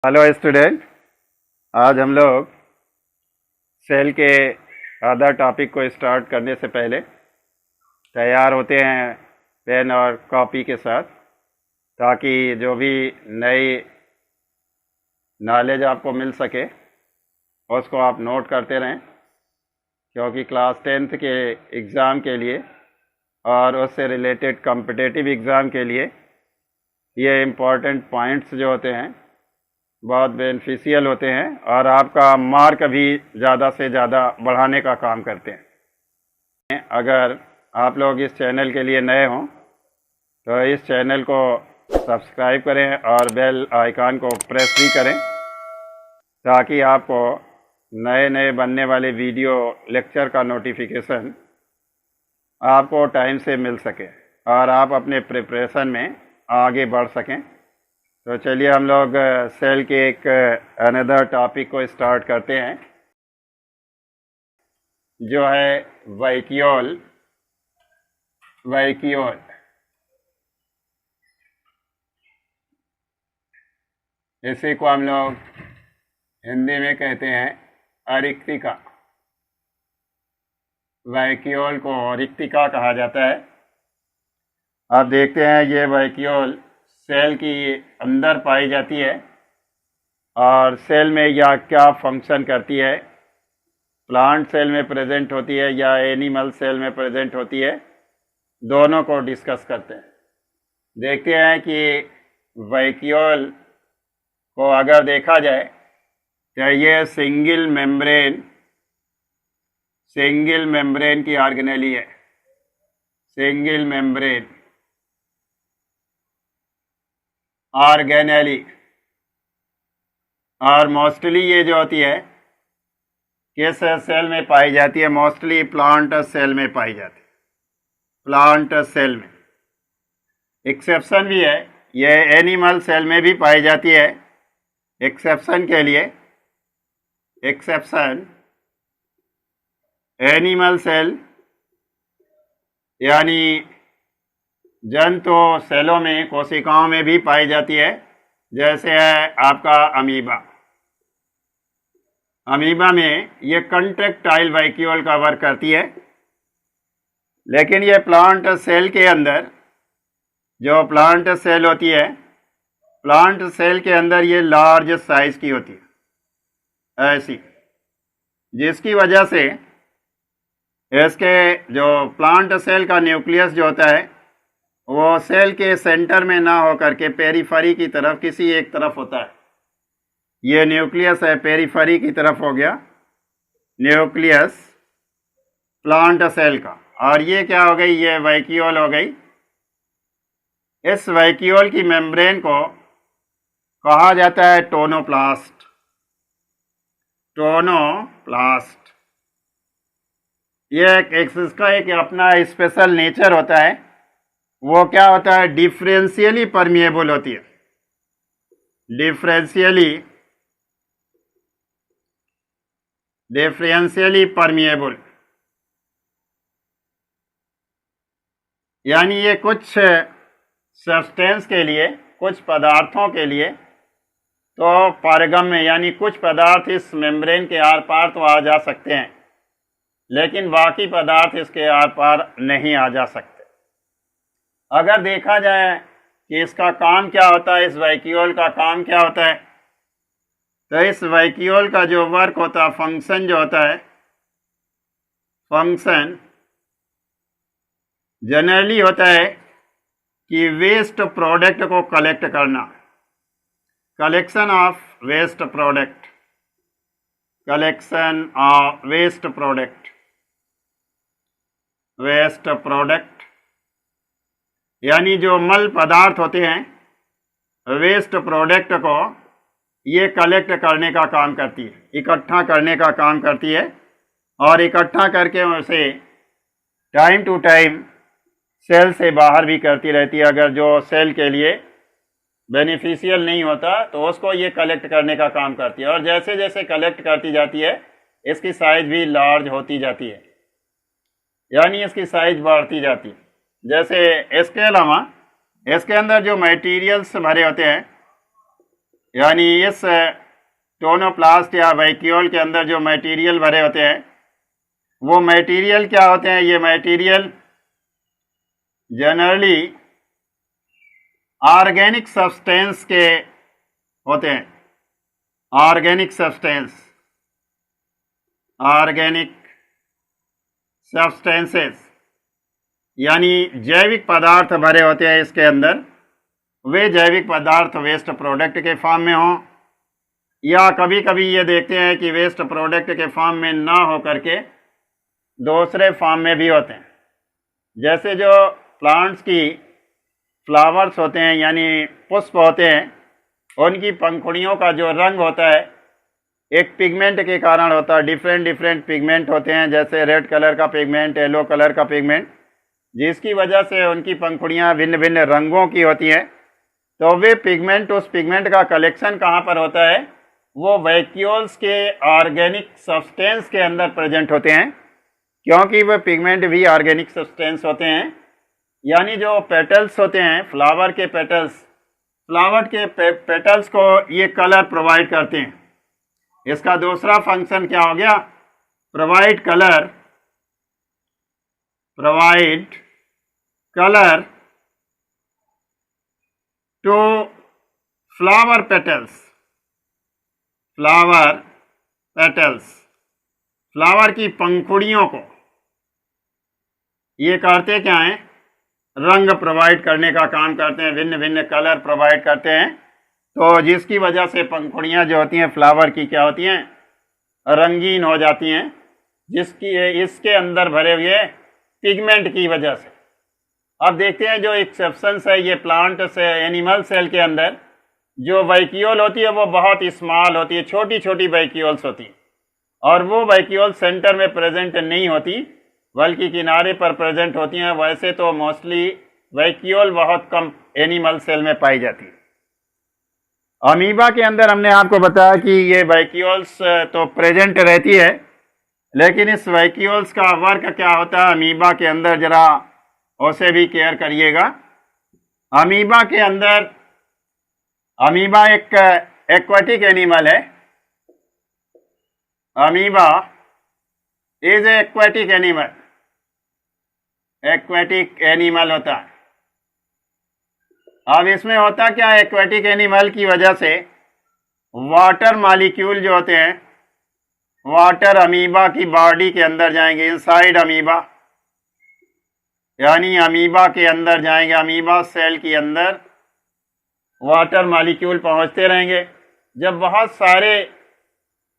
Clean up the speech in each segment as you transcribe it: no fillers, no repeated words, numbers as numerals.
Hello student. आज हम लोग सेल के अदर टॉपिक को स्टार्ट करने से पहले तैयार होते हैं पेन और कॉपी के साथ, ताकि जो भी नई नॉलेज आपको मिल सके उसको आप नोट करते रहें, क्योंकि क्लास 10th के एग्ज़ाम के लिए और उससे रिलेटेड कॉम्पिटिटिव एग्ज़ाम के लिए ये इम्पोर्टेंट पॉइंट्स जो होते हैं बहुत बेनिफिशियल होते हैं और आपका मार्क भी ज़्यादा से ज़्यादा बढ़ाने का काम करते हैं। अगर आप लोग इस चैनल के लिए नए हों तो इस चैनल को सब्सक्राइब करें और बेल आइकन को प्रेस भी करें, ताकि आपको नए नए बनने वाले वीडियो लेक्चर का नोटिफिकेशन आपको टाइम से मिल सके और आप अपने प्रिपरेशन में आगे बढ़ सकें। तो चलिए हम लोग सेल के एक अनदर टॉपिक को स्टार्ट करते हैं, जो है वैक्यूल। इसी को हम लोग हिंदी में कहते हैं अरिक्तिका। वैक्यूल को रिक्तिका कहा जाता है। आप देखते हैं ये वैक्यूल सेल की अंदर पाई जाती है और सेल में यह क्या फंक्शन करती है, प्लांट सेल में प्रेजेंट होती है या एनिमल सेल में प्रेजेंट होती है, दोनों को डिस्कस करते हैं। देखते हैं कि वैक्यूल को अगर देखा जाए तो ये सिंगल मेम्ब्रेन की ऑर्गेनेली है, सिंगल मेम्ब्रेन ऑर्गेनेली। और मोस्टली ये जो होती है किस सेल में पाई जाती है? मोस्टली प्लांट सेल में पाई जाती है, प्लांट सेल में। एक्सेप्शन भी है, ये एनिमल सेल में भी पाई जाती है। एक्सेप्शन के लिए एनिमल सेल यानी जंतु सेलों में, कोशिकाओं में भी पाई जाती है, जैसे है आपका अमीबा में ये कंट्रैक्टाइल वैक्यूल का वर्क करती है। लेकिन ये प्लांट सेल के अंदर, जो प्लांट सेल होती है, प्लांट सेल के अंदर ये लार्ज साइज की होती है ऐसी, जिसकी वजह से इसके जो प्लांट सेल का न्यूक्लियस जो होता है वो सेल के सेंटर में ना होकर के पेरिफेरी की तरफ किसी एक तरफ होता है। ये न्यूक्लियस है, पेरिफेरी की तरफ हो गया न्यूक्लियस प्लांट सेल का। और ये क्या हो गई? ये वैक्यूल हो गई। इस वैक्यूल की मेम्ब्रेन को कहा जाता है टोनोप्लास्ट। ये इसका एक अपना स्पेशल नेचर होता है। वो क्या होता है? डिफरेंशियली परमिएबल होती है, डिफरेंशियली परमिएबल, यानी ये कुछ सब्सटेंस के लिए, कुछ पदार्थों के लिए तो पारगम्य, यानी कुछ पदार्थ इस मेम्ब्रेन के आर पार तो आ जा सकते हैं, लेकिन बाकी पदार्थ इसके आर पार नहीं आ जा सकते। अगर देखा जाए कि इसका काम क्या होता है, इस वैक्यूल का काम क्या होता है, तो इस वैक्यूल का जो वर्क होता है, फंक्शन जो होता है, फंक्शन जनरली होता है कि वेस्ट प्रोडक्ट को कलेक्ट करना, कलेक्शन ऑफ वेस्ट प्रोडक्ट, यानी जो मल पदार्थ होते हैं, वेस्ट प्रोडक्ट को ये कलेक्ट करने का काम करती है, इकट्ठा करने का काम करती है, और इकट्ठा करके उसे टाइम टू टाइम सेल से बाहर भी करती रहती है। अगर जो सेल के लिए बेनिफिशियल नहीं होता तो उसको ये कलेक्ट करने का काम करती है। और जैसे जैसे कलेक्ट करती जाती है इसकी साइज भी लार्ज होती जाती है, यानी इसकी साइज बढ़ती जाती है। जैसे इसके अलावा इसके अंदर जो मटेरियल्स भरे होते हैं यानी इस टोनोप्लास्ट या वैक्यूल के अंदर जो मटेरियल भरे होते हैं वो मटेरियल क्या होते हैं? ये मटेरियल जनरली ऑर्गेनिक सब्सटेंस के होते हैं। ऑर्गेनिक सब्सटेंसेस यानी जैविक पदार्थ भरे होते हैं इसके अंदर। वे जैविक पदार्थ वेस्ट प्रोडक्ट के फॉर्म में हों, या कभी कभी ये देखते हैं कि वेस्ट प्रोडक्ट के फॉर्म में ना हो करके दूसरे फॉर्म में भी होते हैं। जैसे जो प्लांट्स की फ्लावर्स होते हैं यानी पुष्प होते हैं, उनकी पंखुड़ियों का जो रंग होता है एक पिगमेंट के कारण होता है। डिफरेंट पिगमेंट होते हैं, जैसे रेड कलर का पिगमेंट, येलो कलर का पिगमेंट, जिसकी वजह से उनकी पंखुड़ियाँ भिन्न भिन्न रंगों की होती हैं। तो वे पिगमेंट, उस पिगमेंट का कलेक्शन कहाँ पर होता है? वो वैक्यूल्स के ऑर्गेनिक सब्सटेंस के अंदर प्रेजेंट होते हैं, क्योंकि वे पिगमेंट भी ऑर्गेनिक सब्सटेंस होते हैं। यानी जो पेटल्स होते हैं, फ्लावर के पेटल्स को ये कलर प्रोवाइड करते हैं। इसका दूसरा फंक्शन क्या हो गया? Provide colour to flower petals. Flower की पंखुड़ियों को ये करते क्या हैं? रंग प्रोवाइड करने का काम करते हैं, भिन्न भिन्न कलर प्रोवाइड करते हैं। तो जिसकी वजह से पंखुड़ियाँ जो होती हैं फ्लावर की क्या होती हैं? रंगीन हो जाती हैं, जिसकी इसके अंदर भरे हुए पिगमेंट की वजह से। अब देखते हैं जो एक्सेप्शंस है, ये प्लांट से एनिमल सेल के अंदर जो वैक्यूल होती है वो बहुत स्मॉल होती है, छोटी छोटी वैक्यूल्स होती है, और वो वैक्यूल सेंटर में प्रेजेंट नहीं होती बल्कि किनारे पर प्रेजेंट होती हैं। वैसे तो मोस्टली वैक्यूल बहुत कम एनिमल सेल में पाई जाती है। अमीबा के अंदर हमने आपको बताया कि ये वैक्यूल्स तो प्रेजेंट रहती है, लेकिन इस वैक्यूल्स का वर्क क्या होता है अमीबा के अंदर, जरा उसे भी केयर करिएगा। अमीबा के अंदर, अमीबा एक एक्वाटिक एनिमल है। Amoeba is a aquatic animal होता है। अब इसमें होता क्या? एक्वाटिक एनिमल की वजह से वाटर मॉलिक्यूल जो होते हैं, वाटर अमीबा की बॉडी के अंदर जाएंगे, इनसाइड अमीबा, यानी अमीबा के अंदर जाएंगे, अमीबा सेल के अंदर वाटर मॉलिक्यूल पहुंचते रहेंगे। जब बहुत सारे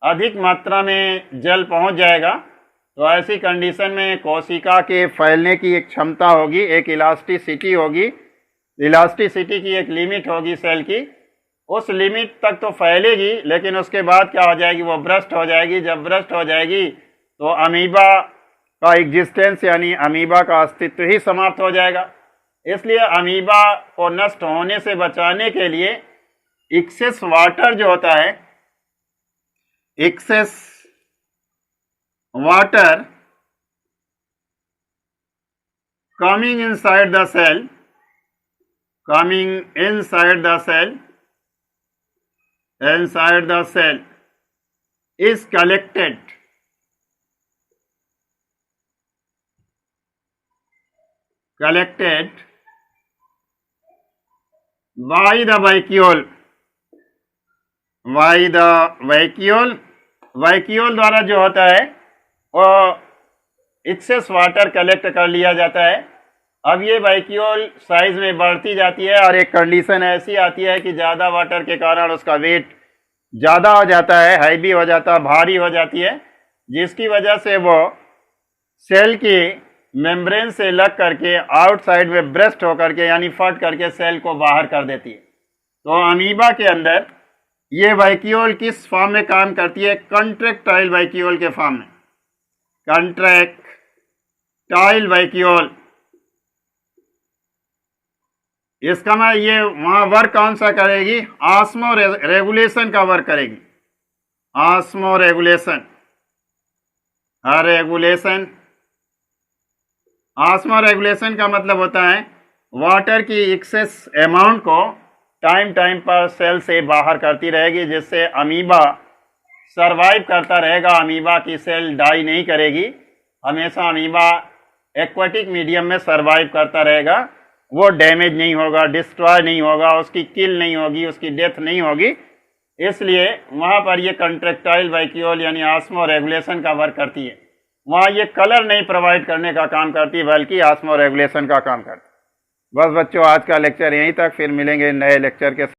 अधिक मात्रा में जल पहुंच जाएगा तो ऐसी कंडीशन में कोशिका के फैलने की एक क्षमता होगी, एक इलास्टिसिटी होगी। इलास्टिसिटी की एक लिमिट होगी सेल की, उस लिमिट तक तो फैलेगी, लेकिन उसके बाद क्या हो जाएगी? वो ब्रस्ट हो जाएगी। जब ब्रस्ट हो जाएगी तो अमीबा का एग्जिस्टेंस यानी अमीबा का अस्तित्व ही समाप्त हो जाएगा। इसलिए अमीबा को नष्ट होने से बचाने के लिए एक्सेस वाटर जो होता है, excess water coming inside the cell is collected by the vacuole द्वारा जो होता है वो एक्सेस वाटर कलेक्ट कर लिया जाता है। अब ये वैक्यूल साइज में बढ़ती जाती है और एक कंडीशन ऐसी आती है कि ज़्यादा वाटर के कारण उसका वेट ज़्यादा हो जाता है, हैवी हो जाता है, भारी हो जाती है, जिसकी वजह से वो सेल की मेम्ब्रेन से लग करके आउटसाइड में ब्रेस्ट होकर के यानी फट करके सेल को बाहर कर देती है। तो अमीबा के अंदर ये वैक्यूल किस फॉर्म में काम करती है? कंट्रैक्टाइल वैक्यूल के फॉर्म में। कंट्रैक्टाइल वैक्यूल, इसका मैं ये वहाँ वर्क कौन सा करेगी? ऑस्मो रेगुलेशन का वर्क करेगी। ऑस्मो रेगुलेशन, ऑस्मो रेगुलेशन का मतलब होता है वाटर की एक्सेस अमाउंट को टाइम टाइम पर सेल से बाहर करती रहेगी, जिससे अमीबा सरवाइव करता रहेगा। अमीबा की सेल डाई नहीं करेगी, हमेशा अमीबा एक्वाटिक मीडियम में सरवाइव करता रहेगा। वो डैमेज नहीं होगा, डिस्ट्रॉय नहीं होगा, उसकी किल नहीं होगी, उसकी डेथ नहीं होगी। इसलिए वहाँ पर ये कंट्रेक्टाइल वैक्यूल यानी ऑस्मो रेगुलेशन का वर्क करती है। वहाँ ये कलर नहीं प्रोवाइड करने का काम करती, बल्कि ऑस्मो रेगुलेशन का काम करती। बस बच्चों, आज का लेक्चर यहीं तक, फिर मिलेंगे नए लेक्चर के साथ।